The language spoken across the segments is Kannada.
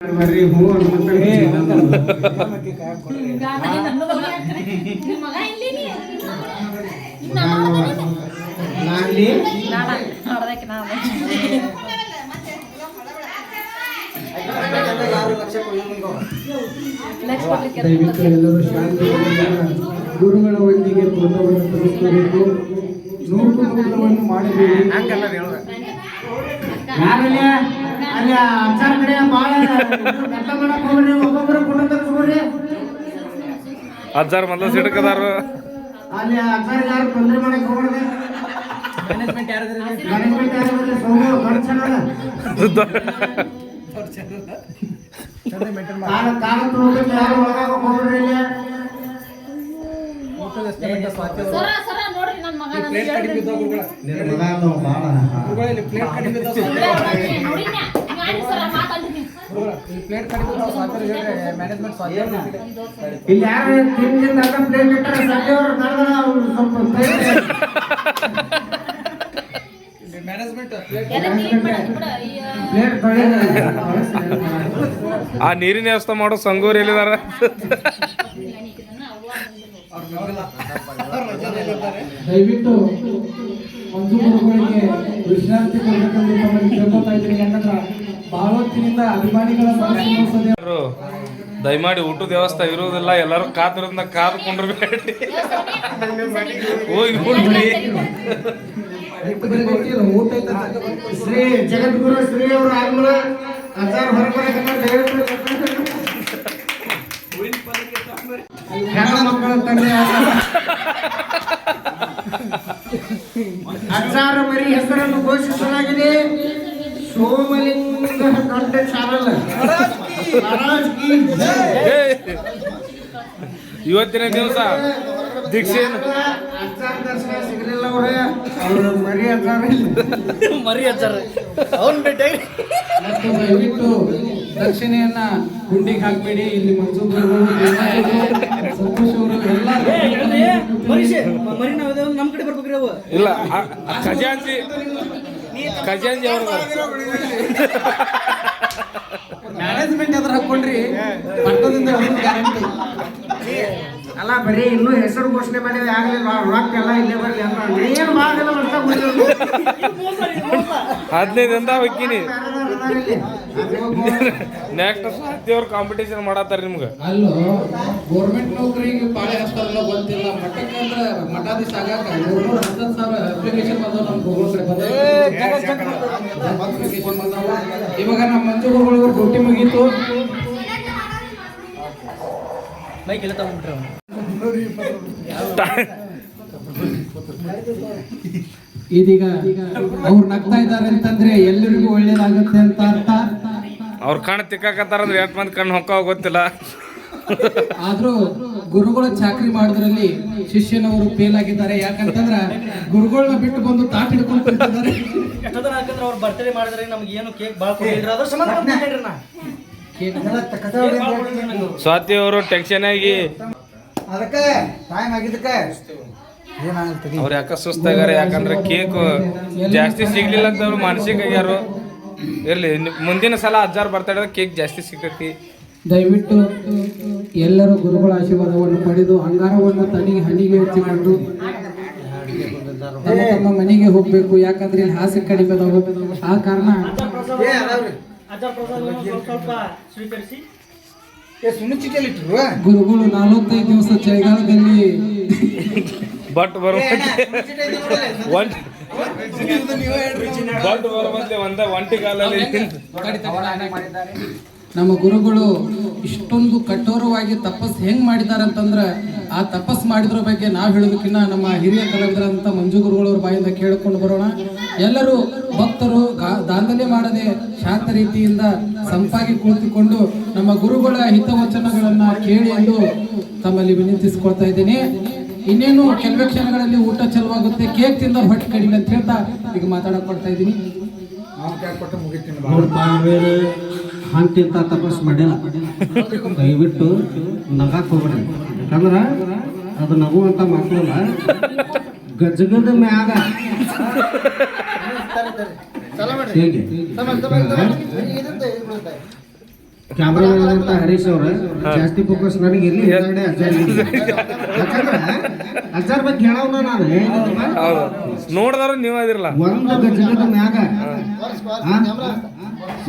ಬರ್ರಿ ಹೂ ದಯವಿಟ್ಟು ಎಲ್ಲರೂ ಶಾಂತಿಯಿಂದ ಗುರುಗಳ ಒಂದಿಗೆ ಫೋಟೋವನ್ನು ತೆಗೆದುಕೋಬೇಕು. ನೂಕುನುಗ್ರಹವನ್ನು ಮಾಡಬೇಡಿ. ಯಾರಲ್ಲಿ ಅಲ್ಲಿ ಅಚ್ಚಾರ ಕಡೆ ಭಾಳ ಗದ್ಲ ಮಾಡಕ್ ಹೋಗ್ರಿ. ಒಬ್ಬೊಬ್ಬರು ಫೋಟೋ ತೆಗೆಸ್ಕೊಡ್ರಿ. ಅಜ್ಜಾರ್ ಮೊದಲು ಸಿಡಕದಾರು ಅಲ್ಲಿ ಅಚ್ಚಾರ ಯಾರು ತೊಂದರೆ ಮಾಡಕ್ ಹೋಗ್ರಿ. ಮ್ಯಾನೇಜ್ಮೆಂಟ್ ಯಾರು ಸೋಮು ದೊಡ್ಡ ಚಾನಲ್ ಕಾಲ ತೊಗೊಂಡು ಯಾರು ಒಳಗಾಗ ಹೋಗ್ರಿ. ಇಲ್ಲಿ ಯಾರು ತಿಂದಿಂದ ಪ್ಲೇಟ್ ಇಟ್ಟಾರೆ ಸಂಜೆ ಅವರು ನಡೆದ್ರೆ ಅವ್ರು ಸ್ವಲ್ಪ ಆ ನೀರಿನ ವ್ಯವಸ್ಥೆ ಮಾಡೋ ಸಂಗೋರ್ ಎಲ್ಲಿದಾರ? ದಯವಿಟ್ಟು ಮಂಜು ಗುರುಗಳಿಗೆ ವಿಶ್ರಾಂತಿ ಕೊಡಬೇಕಂತ ತಮ್ಮಲ್ಲಿ ಕೇಳ್ಕೊತಾ ಇದ್ದೀನಿ. ಯಾಕಂದ್ರೆ ಬಹಳ ಹೊತ್ತಿನಿಂದ ಅಭಿಮಾನಿಗಳ ದಯಮಾಡಿ ಊಟದ ವ್ಯವಸ್ಥೆ ಇರುವುದಿಲ್ಲ. ಎಲ್ಲರೂ ಕಾದ್ರಿಂದ ಕಾದ್ಕೊಂಡಿರ್ಬೇಡಿ. ಹೋಗಿ ಶ್ರೀ ಜಗದ್ಗುರು ಶ್ರೀ ಅವರು ಆದ್ಮೇಲೆ ಅಚಾರ ಮಕ್ಕಳ ತಂದೆ ಅಚಾರ ಮರಿ ಹೆಸರನ್ನು ಘೋಷಿಸಲಾಗಿದೆ. ಸೋಮಲಿಂಗ ದೊಡ್ಡ ಚಾನಲ್ ಇವತ್ತಿನ ದಿವಸ ದೀಕ್ಷೆ ದರ್ಶನ ಸಿಗಲಿಲ್ಲ. ಅವರು ಮರಿ ಅಚಾರ ಅವನ್ ಭೇಟಿ. ದಯವಿಟ್ಟು ದಕ್ಷಿಣೆಯನ್ನ ಗುಂಡಿಗೆ ಹಾಕ್ಬೇಡಿ. ಇಲ್ಲಿ ಮಂಜು ಸಂತೋಷ್ ಅವರು ಎಲ್ಲ ನಮ್ ಕಡೆ ಬರ್ಬೇಕ್ರಿ. ಅವು ಇಲ್ಲ ಖಜಾಂಜಿ ಅವರು ಮ್ಯಾನೇಜ್ಮೆಂಟ್ ಎದ್ರ ಹಾಕೊಂಡ್ರಿ ಪಟ್ಟದಿಂದ ಗ್ಯಾರಂಟಿ ಅಲ್ಲ. ಬರೀ ಇನ್ನೂ ಹೆಸರು ಘೋಷಣೆ ಮಾಡಿದ್ರೆ ಆಗಲಿಲ್ಲ. ರೊಕ್ಕ ಎಲ್ಲ ಇಲ್ಲೇ ಬರಲಿ ಅಂತ ಏನು ಮಾಡಲ್ಲ. 15 ಹೋಗ್ತೀನಿ. ನೆಕ್ಸ್ಟ್ ಸಾಧ್ಯ ಕಾಂಪಿಟೇಷನ್ ಮಾಡತ್ತಾರ ನಿಮ್ಗೆ. ಅಲ್ಲೋ ಗೌರ್ಮೆಂಟ್ ನೌಕರಿಗೆ ಪಾಳೆ ಹಚ್ತಾರಲ್ಲ ಗೊತ್ತಿಲ್ಲ. ಮಠಕ್ಕಂದ್ರೆ ಮಠಾಧೀಶ ಆಗಾಕ 10,000 ಅಪ್ಲಿಕೇಶನ್ ಬಂದವು. ನಮ್ಮ ಗುರುಗಳ ಕಡೆ ಇವಾಗ ನಮ್ಮ ಮಂಜು ಗುರುಗಳು ಡ್ಯೂಟಿ ಮುಗೀತು. ಇದೀಗ ಅವ್ರು ನಗ್ತಾ ಇದ್ದಾರೆ ಅಂತಂದ್ರೆ ಎಲ್ಲರಿಗೂ ಒಳ್ಳೇದಾಗುತ್ತೆ ಅಂತ ಅರ್ಥ. ಅವ್ರ ಕಣ್ಣು ತಿಕ್ಕಾಕತ್ತಾರ ಅಂದ್ರೆ 8 ಮಂದಿ ಕಣ್ಣು ಹೊಕ್ಕ ಗೊತ್ತಿಲ್ಲ. ಆದ್ರೂ ಗುರುಗಳ ಚಾಕ್ರಿ ಮಾಡೋದ್ರಲ್ಲಿ ಶಿಷ್ಯನವರು ಫೇಲ್ ಆಗಿದ್ದಾರೆ. ಯಾಕಂತಂದ್ರೆ ಗುರುಗಳನ್ನ ಬಿಟ್ಟು ಬಂದು ತಾಟ್ ಹಿಡ್ಕೊಂಡು ಕುಂತಿದ್ದಾರೆ. ಅವ್ರ ಬರ್ತ್ಡೇ ಮಾಡಿದ್ರೆ ನಮ್ಗೆ ಏನು ಕೇಕ್ ಭಾಳ ಕೊಟ್ಟಿದ್ರು. ಅದ್ರ ಸಂಬಂಧ ಸ್ವಾತಿ ಅವರು ಟೆನ್ಷನ್ ಆಗಿ ಅದಕ್ಕೆ ಟೈಮ್ ಆಗಿದ್ದಕ್ಕೆ ಅವ್ರು ಯಾಕೆ ಸುಸ್ತಾಗಾರ. ಯಾಕಂದ್ರೆ ಕೇಕ್ ಜಾಸ್ತಿ ಸಿಗ್ಲಿಲ್ಲ ಅಂತ ಅವ್ರು ಮಾನಸಿಕ ಆಗ್ಯಾರು. ಇರ್ಲಿ ಮುಂದಿನ ಸಲ ಅಜ್ಜಾರ್ ಬರ್ತಾಡ ಕೇಕ್ ಜಾಸ್ತಿ ಸಿಗ್ತೈತಿ. ದಯವಿಟ್ಟು ಎಲ್ಲರೂ ಗುರುಗಳ ಆಶೀರ್ವಾದವನ್ನು ಪಡೆದು ಅಂಗಾರವನ್ನು ತನಿಗೆ ಹನಿಗೆ ಹಚ್ಚಿಕೊಂಡು ತಮ್ಮ ಮನೆಗೆ ಹೋಗ್ಬೇಕು. ಯಾಕಂದ್ರೆ ಇಲ್ಲಿ ಹಾಸಿಗೆ ಕಡಿಮೆ ಅದಾವು. ಆ ಕಾರಣ ಗುರುಗಳು 45 ದಿವಸ ಚಳಿಗಾಲದಲ್ಲಿ ಬಟ್ ಒಂಟಿಗಾಲಲ್ಲಿ ನಮ್ಮ ಗುರುಗಳು ಇಷ್ಟೊಂದು ಕಠೋರವಾಗಿ ತಪಸ್ ಹೆಂಗ್ ಮಾಡಿದ್ದಾರೆ ಅಂತಂದ್ರೆ ಆ ತಪಸ್ ಮಾಡಿದ್ರ ಬಗ್ಗೆ ನಾವು ಹೇಳೋದಕ್ಕಿಂತ ನಮ್ಮ ಹಿರಿಯ ಕಲಾವಿದರಂತ ಮಂಜು ಗುರುಗಳವ್ರ ಬಾಯಿಂದ ಕೇಳಿಕೊಂಡು ಬರೋಣ. ಎಲ್ಲರೂ ಭಕ್ತರು ದಾಂಧಲೆ ಮಾಡದೆ ಶಾಂತ ರೀತಿಯಿಂದ ಸಂಪಾಗಿ ಕುಳಿತುಕೊಂಡು ನಮ್ಮ ಗುರುಗಳ ಹಿತವಚನಗಳನ್ನ ಕೇಳಿ ಎಂದು ತಮ್ಮಲ್ಲಿ ವಿನಂತಿಸಿಕೊಳ್ತಾ ಇದ್ದೇನೆ. ಇನ್ನೇನು ಕೆಲವೇ ಕ್ಷಣಗಳಲ್ಲಿ ಊಟ ಚಲವಾಗುತ್ತೆ. ಕೇಕ್ ತಿಂದ ಹೊಟ್ಟೆ ಕಡಿಮೆ ಅಂತ ಹೇಳ್ತಾ ಈಗ ಮಾತಾಡಕ್ ಕೊಡ್ತಾ ಇದ್ದೀನಿ. ಹಂತಿಂತ ತಪಸ್ ಮಾಡಿಲ್ಲ. ದಯವಿಟ್ಟು ನಗಾಕ್ ಹೋಗ್ರಿ. ಯಾಕಂದ್ರೆ ಅದು ನಗುವಂತ ಮಕ್ಕಳಲ್ಲ. ಗಜಗದ ಮ್ಯಾಗ ಹೇಗೆ ಕ್ಯಾಮ್ರಾಮನ್ ಅಂತ ಹರೀಶ್ ಅವ್ರ ಜಾಸ್ತಿ ಫೋಕಸ್ ನನಗೆ ಇಲ್ಲಿ ಹಿಂದಗಡೆ ಅಜ್ಜಾರ್ ಬಗ್ಗೆ ಹೇಳವ್ನ ನಾನು ಹೌದು ನೋಡಿದವ್ರು ನೀವು ಅದಿರಲ್ಲ ಒಂದು ಗಜಗದ ಮ್ಯಾಗ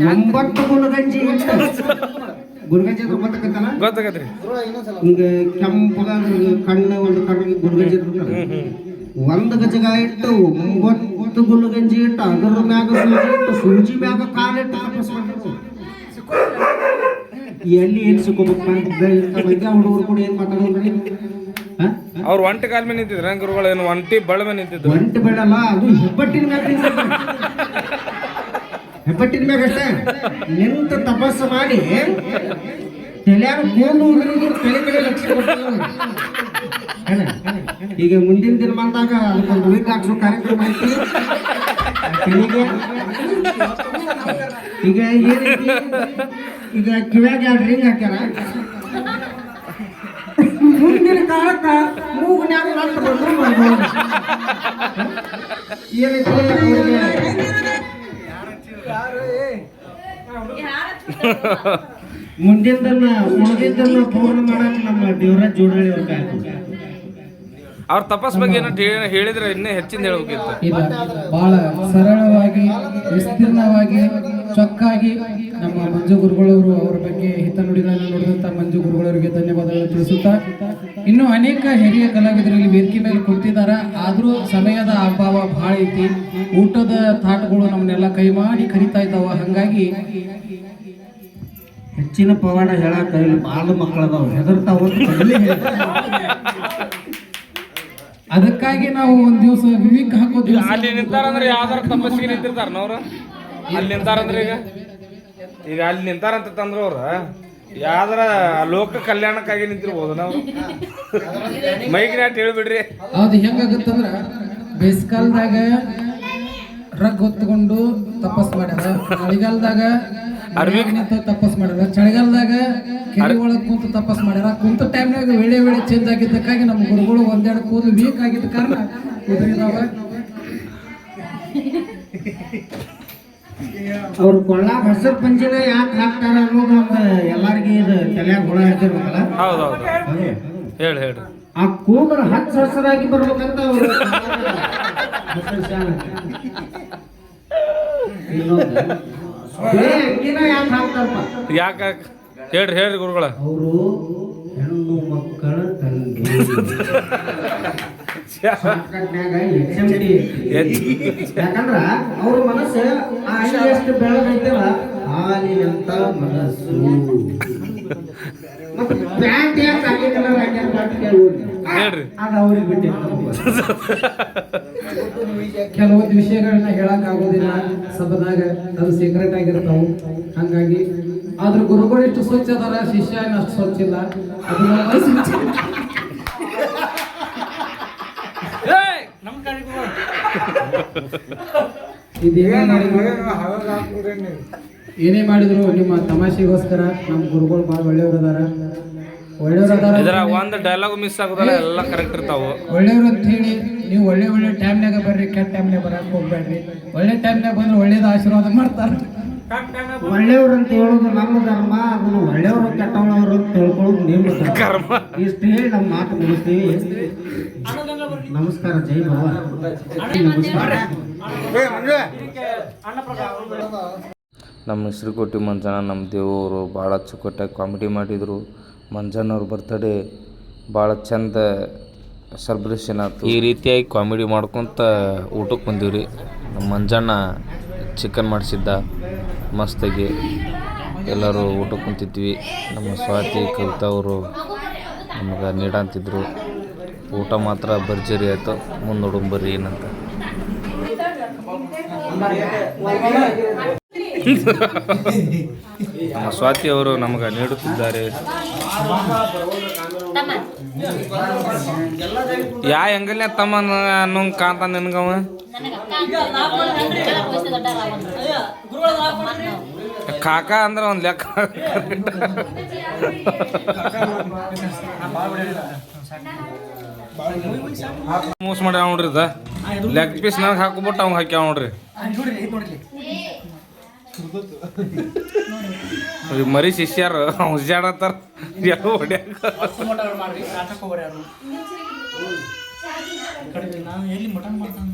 9 ಗುಣಗಂಜಿ ಇಟ್ಟು ಗುಣಗಂಜಿ ಅಂದ್ರೆ ಗೊತ್ತಾಗತ್ರಿ ಹಿಂಗ ಕೆಂಪಗ ಕಣ್ಣು ಒಂದು ಕಣ್ಣಿಗೆ ಗುಣಗಂಜಿ ಒಂದು ಗಜಗ ಇಟ್ಟು 9 ಗುಣಗಂಜಿ ಇಟ್ಟು ಅದರ ಮ್ಯಾಗ ಸೂಜಿ ಇಟ್ಟು ಸೂಜಿ ಮ್ಯಾಗ ಕಾಲಿಟ್ಟು ತಪಸ್ ಮಾಡಿದ್ರು ಎಲ್ಲಿ ಏನ್ ಸಿಕ್ಕೋಬೇಕು ಹುಡುಗರು ಕೂಡ ಏನ್ ಮಾತಾಡೋದ್ರಿ ಅವ್ರು ಒಂಟಿ ಕಾಲ್ ಮೇಲೆ ನಿಂತಿದ್ರ ಗುರುಗಳು ಏನು ಒಂಟಿ ಬಳ ಮೇಲೆ ನಿಂತಿದ್ರು ಒಂಟಿ ಬೆಳಲ್ಲ ಅದು ಹೆಬ್ಬಟ್ಟಿನ ಮ್ಯಾಗ ಅಷ್ಟೇ ನಿಂತು ತಪಸ್ಸು ಮಾಡಿ ತಲೆಯಾರು ಗೋಲು ಕಡೆ ಲಕ್ಷ ಈಗ ಮುಂದಿನ ದಿನ ಬಂದಾಗ ಅದಕ್ಕೊಂದು ವೀಕ್ ಹಾಕ್ಸೋ ಕಾರ್ಯಕ್ರಮ ಐತಿ ತಲೆಗೆ ಈಗ ಏನೈತಿ ಈಗ ಕಿವ್ಯಾಗ 2 ರಿಂಗ್ ಹಾಕ್ಯಾರ ಮುಂದಿನ ಕಾಲಕ್ಕ ಮೂಗನ್ಯಾಗ ನಟ್ಟು ಬಂದು ಏನೈತಿ ಮುಂದಿನ ಉಳಿದಿದ್ದನ್ನ ಪೂರ್ಣ ಮಾಡಕ್ ನಮ್ಮ ದೇವರಾಜ್ ಜೋಡಳಿ ಅವ್ರ ಅವ್ರ ತಪಸ್ ಬಗ್ಗೆ ಏನೋ ಹೇಳಿದ್ರೆ ಇನ್ನೇ ಹೆಚ್ಚಿಂದ ಹೇಳ್ಬೇಕಿತ್ತು ಇದು ಬಹಳ ಸರಳವಾಗಿ ವಿಸ್ತೀರ್ಣವಾಗಿ ಚೊಕ್ಕಾಗಿ ನಮ್ಮ ಮಂಜು ಗುರುಗಳವರು ಅವರ ಬಗ್ಗೆ ಹಿತನುಡಿಗಳನ್ನು ನೋಡಿದಂಥ ಮಂಜು ಗುರುಗಳವರಿಗೆ ಧನ್ಯವಾದಗಳು ತಿಳಿಸುತ್ತಾ ಇನ್ನೂ ಅನೇಕ ಹಿರಿಯ ಕಲಾವಿದರಲ್ಲಿ ವೇದಿಕೆ ಮೇಲೆ ಕುಳಿತಿದ್ದಾರೆ ಆದರೂ ಸಮಯದ ಅಭಾವ ಭಾಳ ಐತಿ ಊಟದ ತಾಟಗಳು ನಮ್ಮನ್ನೆಲ್ಲ ಕೈ ಮಾಡಿ ಕರಿತಾ ಇದ್ದಾವ ಹಾಗಾಗಿ ಹೆಚ್ಚಿನ ಪವಾಡ ಹೇಳಕ್ಕ ಇಲ್ಲಿ ಬಾಲ ಮಕ್ಕಳದಾವ ಹೆದರ್ತಾವ ಅದಕ್ಕಾಗಿ ನಾವು ಒಂದ್ ದಿವಸ ವಿವಿಕ್ ಹಾಕೋದು ಅಲ್ಲಿ ನಿಂತಾರಂದ್ರೆ ಯಾವ್ದಾರ ತಪಸ್ಸಿಗೆ ನಿಂತಿರ್ತಾರ ಅವ್ರು ಅಲ್ಲಿ ನಿಂತಾರಂದ್ರೆ ಈಗ ಅಲ್ಲಿ ನಿಂತಾರಂತ ತಂದ್ರು ಅವ್ರ ಯಾವ್ದಾರ ಲೋಕ ಕಲ್ಯಾಣಕ್ಕಾಗಿ ನಿಂತಿರ್ಬೋದು ನಾವು ಮೈಕ್ ನಾಟ್ ಹೇಳ್ಬಿಡ್ರಿ ಅದು ಹೆಂಗಾಗತ್ತಂದ್ರ ಬೇಸಿಕಾಲದಾಗ ರಗ್ ಹೊತ್ಕೊಂಡು ತಪಸ್ ಮಾಡ್ಯಾರ ಮಳೆಗಾಲದಾಗ ನಿಂತು ತಪಸ್ ಮಾಡ್ಯಾರ ಚಳಿಗಾಲದಾಗ ಕೆರೆ ಒಳಗ್ ಕುಂತು ತಪಸ್ ಮಾಡ್ಯಾರ ಕುಂತ ಟೈಮ್ನಾಗ ವೇಳೆ ಚೇಂಜ್ ಆಗಿದ್ದಕ್ಕಾಗಿ ನಮ್ಮ ಗುರುಗಳು ಒಂದೆರಡು ಕೂದಲು ವೀಕ್ ಆಗಿದ್ದ ಕಾರಣ ಉದ್ರಿದಾವ ಅವ್ರು ಕೊಳ್ಳಾಗ ಹಸಿರು ಪಂಜಿನ ಯಾಕೆ ಹಾಕ್ತಾರ ಅನ್ನೋದು ಒಂದು ಎಲ್ಲಾರ್ಗಿ ಇದು ತಲೆಯಾಗ ಹುಳ ಹಿಡ್ದಿರ್ಬೇಕಲ್ಲ ಹೌದೌದು ಹೇಳ್ರಿ ಆ ಕೂದಲು ಹಚ್ಚ ಹಸಿರಾಗಿ ಬರ್ಬೇಕಂತ ಅವ್ರು ಯಾಕೆ ಹಾಕ್ತಾರಪ್ಪ ಯಾಕ ಹೇಳ್ರಿ ಗುರುಗಳ ಅವರು ಹೆಣ್ಣು ಮಕ್ಕಳ ತಂಗಿ ಯಾಕಂದ್ರ ಅವ್ರ ಮನಸ್ಸು ಎಷ್ಟು ಬೆಳಗೈತಲ್ಲ ಹಾಲಿನಂತ ಮನಸ್ಸು ಪ್ಯಾಂಟ್ ಯಾಕೆ ಕಾಲಿ ಕಲರ್ ಹೇಳ್ರಿ ಅದು ಅವ್ರಿಗೆ ಬಿಟ್ಟಿತ್ತು ಕೆಲವೊಂದು ವಿಷಯಗಳನ್ನ ಹೇಳಕ್ ಆಗೋದಿಲ್ಲ ಸಭದಾಗ ಅದು ಸೀಕ್ರೆಟ್ ಆಗಿರ್ತಾವು ಹಂಗಾಗಿ ಆದ್ರ ಗುರುಗಳು ಎಷ್ಟು ಸ್ವಚ್ಛ ಅದಾರ ಶಿಷ್ಯ ಅಷ್ಟು ಸ್ವಚ್ಛ ಇಲ್ಲ ಏನೇ ಮಾಡಿದ್ರು ನಿಮ್ಮ ತಮಾಷೆಗೋಸ್ಕರ ನಮ್ಮ ಗುರುಗಳು ಭಾಳ ಒಳ್ಳೆಯವ್ರದಾರ ಒಂದು ಡೈಲಾಗ್ ಮಿಸ್ ಆಗೋದಲ್ಲ ಎಲ್ಲ ಕರೆಕ್ಟ್ ಇರ್ತಾವ ಒಳ್ಳೆಯವ್ರು ಅಂತ ಹೇಳಿ ನೀವು ಒಳ್ಳೆ ಟೈಮ್ನಾಗ ಬರ್ರಿ ಕೆಟ್ಟ ಟೈಮ್ನಾಗ ಬರಕ್ ಹೋಗ್ಬೇಡ್ರಿ ಒಳ್ಳೆ ಟೈಮ್ನಾಗ ಬಂದ್ರೆ ಒಳ್ಳೇದು ಆಶೀರ್ವಾದ ಮಾಡ್ತಾರ ಒಳ್ಳೆಯವ್ರು ಅಂತ ಹೇಳೋದು ನಮ್ಮ ಧರ್ಮ ಅದನ್ನು ಒಳ್ಳೆಯವರು ಕೆಟ್ಟವರು ಅಂತ ತಿಳ್ಕೊಳ್ಳೋದು ನಿಮ್ಮ ಕರ್ಮ ಇಷ್ಟು ಹೇಳಿ ನಮ್ಮ ಮಾತು ಮುಗಿಸ್ತೀವಿ ನಮಸ್ಕಾರ ಜೈ ಬಾಬಾ ನಮಸ್ಕಾರ ನಮ್ಮ ಶ್ರೀಕೋಟಿ ಮಂಜಣ್ಣ ನಮ್ಮ ದೇವರು ಭಾಳ ಅಚ್ಚುಕಟ್ಟಾಗಿ ಕಾಮಿಡಿ ಮಾಡಿದರು ಮಂಜಣ್ಣವ್ರ ಬರ್ತಡೇ ಭಾಳ ಚಂದ ಸೆಲೆಬ್ರೇಷನ್ ಆಯ್ತು ಈ ರೀತಿಯಾಗಿ ಕಾಮಿಡಿ ಮಾಡ್ಕೊತ ಊಟಕ್ಕೆ ಬಂದೀವಿ ನಮ್ಮ ಮಂಜಣ್ಣ ಚಿಕನ್ ಮಾಡಿಸಿದ್ದ ಮಸ್ತಾಗಿ ಎಲ್ಲರೂ ಊಟಕ್ಕೆ ಕುಂತಿದ್ವಿ ನಮ್ಮ ಸ್ವಾತಿ ಕವಿತಾ ಅವರು ನಮಗೆ ನೀಡಂತಿದ್ರು ಊಟ ಮಾತ್ರ ಭರ್ಜರಿ ಆಯಿತು ಮುಂದೆ ನೋಡಂಬರ್ರಿ ಏನಂತ ನಮ್ಮ ಸ್ವಾತಿ ಅವರು ನಮಗೆ ನೀಡುತ್ತಿದ್ದಾರೆ ಯಾ ಹೆಂಗಲ್ನೇ ತಮ್ಮ ಅನ್ನೋ ಕಾಂತ ನಿನ್ಗವ ಕಾಕ ಅಂದ್ರೆ ಒಂದು ಲೆಕ್ಕ ಮೋಸ ಮಾಡ್ಯಾವ ನೋಡ್ರಿ ಇದ ಲೆಗ್ ಪೀಸ್ ನನಗೆ ಹಾಕೊಬಿಟ್ಟು ಅವ್ನು ಹಾಕ್ಯಾವ ನೋಡ್ರಿ ಈ ಮರಿ ಶಿಷ್ಯರು ಹುಷಾಡತ್ತಾರ ಎಲ್ಲ ಹೊಡ್ಯಾಕ ಅಷ್ಟು ಮಟನ್ ಮಾಡ್ರಿ ಕಾಟಕ್ಕೆ ಹೋಗ್ರಿ ಯಾರು ನಾನು ಎಲ್ಲಿ ಮಟನ್ ಮಾಡ್ತಾನೆ